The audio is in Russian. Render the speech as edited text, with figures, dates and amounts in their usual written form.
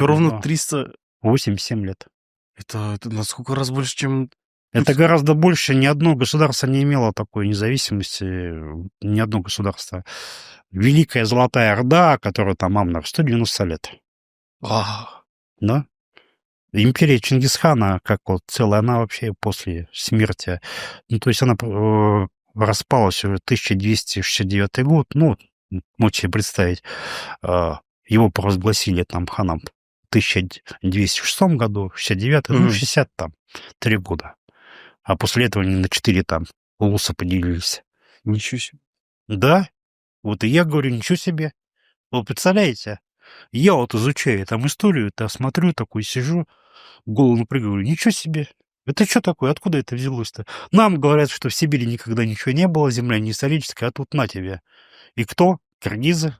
Не ровно знаю, 300... 8-7 лет. Это на сколько раз больше, чем... Это гораздо больше. Ни одно государство не имело такой независимости. Ни одно государство. Великая Золотая Орда, которая там Амнар, 190 лет. А, Да? Империя Чингисхана, как вот целая, она вообще после смерти... Ну, то есть она распалась уже 1269 год. Ну, можете себе представить. Его провозгласили там ханом в 1206 году, в 69 ну, мгм. 60 там, 3 года. А после этого они на 4 там улуса поделились. Ничего себе. Да, вот и я говорю, ничего себе. Вы представляете? Я вот изучаю там историю-то, смотрю, такой сижу, голову напрягаю, говорю, ничего себе. Это что такое? Откуда это взялось-то? Нам говорят, что в Сибири никогда ничего не было, земля не историческая, а тут на тебе. И кто? Киргизы.